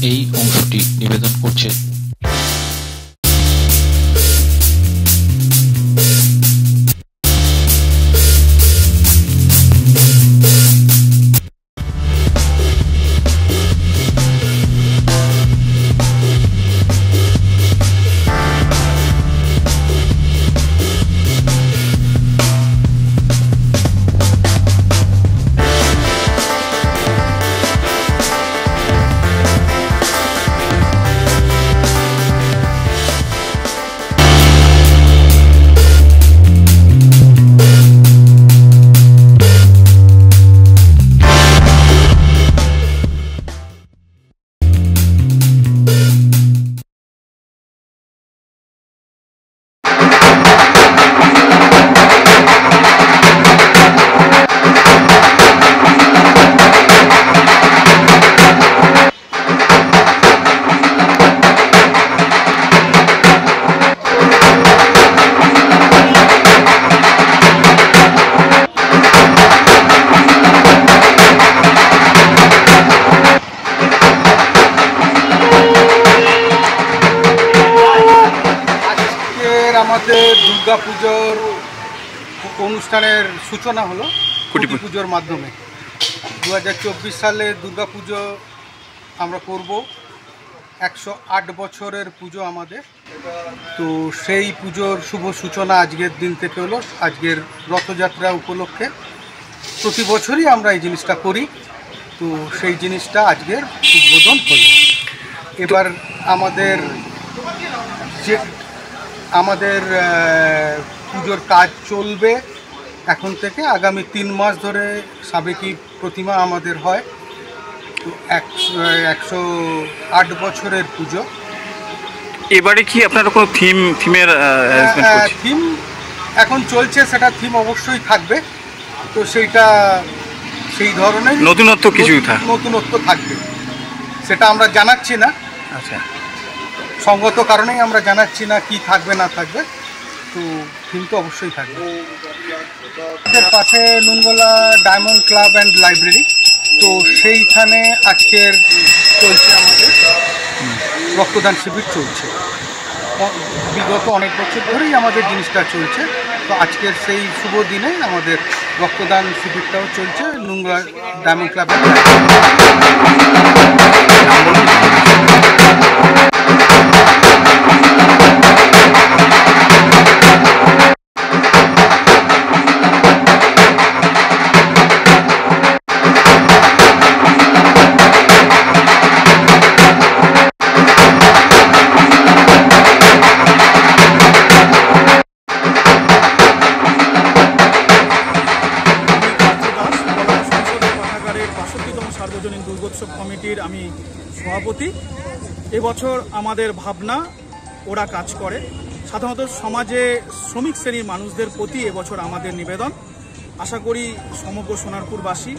এই অংশটি নিবেদন করছে। আমাদের দুর্গা পুজোর অনুষ্ঠানের সূচনা হলো খুঁটি পুজোর মাধ্যমে। 2024 সালে দুর্গা পুজো আমরা করব, 108 বছরের পুজো আমাদের। তো সেই পুজোর শুভ সূচনা আজকের দিন থেকে হলো। আজকের রথযাত্রা উপলক্ষে প্রতি বছরই আমরা এই জিনিসটা করি, তো সেই জিনিসটা আজকের উদ্বোধন হলো। এবার আমাদের পুজোর কাজ চলবে এখন থেকে আগামী 3 মাস ধরে। সাবেকি প্রতিমা আমাদের হয়, তো 108 বছরের পুজো। এবারে কি আপনারা কোনো থিমের থিম এখন চলছে, সেটা থিম অবশ্যই থাকবে। তো সেই ধরনের নতুনত্ব থাকবে, সেটা আমরা জানাচ্ছি না। আচ্ছা, সঙ্গত কারণেই আমরা জানাচ্ছি না কি থাকবে না থাকবে। তো থিম তো অবশ্যই থাকবে। আমাদের পাশে Nungola diamond club and library, তো সেইখানে আজকের চলছে আমাদের রক্তদান শিবির চলছে। বিগত অনেক বছর ধরেই আমাদের জিনিসটা চলছে, তো আজকের সেই শুভ দিনে আমাদের রক্তদান শিবিরটাও চলছে নুনগোলা ডায়মন্ড ক্লাব অ্যান্ড সার্বজনীন দুর্গোৎসব কমিটির আমি সভাপতি। এবছর আমাদের ভাবনা ওরা কাজ করে, সাধারণত সমাজে শ্রমিক শ্রেণীর মানুষদের প্রতি এবছর আমাদের নিবেদন। আশা করি সমগ্র সোনারপুরবাসী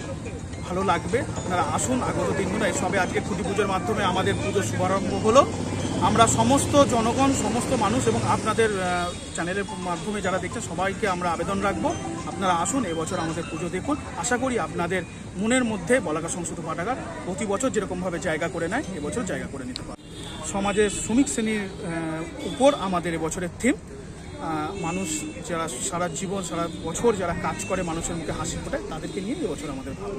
ভালো লাগবে। আপনারা আসুন, আগত দিনগুলো এসবে আজকে খুঁটি পুজোর মাধ্যমে আমাদের পুজোর শুভারম্ভ হলো। আমরা সমস্ত জনগণ, সমস্ত মানুষ এবং আপনাদের চ্যানেলের মাধ্যমে যারা দেখছেন সবাইকে আমরা আবেদন রাখবো, আপনারা আসুন এবছর আমাদের পুজো দেখুন। আশা করি আপনাদের মনের মধ্যে বলাকা সংস্কৃত পাঠাগার প্রতি বছর যেরকমভাবে জায়গা করে নেয় এবছর জায়গা করে নিতে পারে। সমাজের শ্রমিক শ্রেণীর উপর আমাদের এবছরের থিম। মানুষ যারা সারা জীবন সারা বছর যারা কাজ করে মানুষের মুখে হাসি ফোটায়, তাদেরকে নিয়ে এবছর আমাদের ভালো।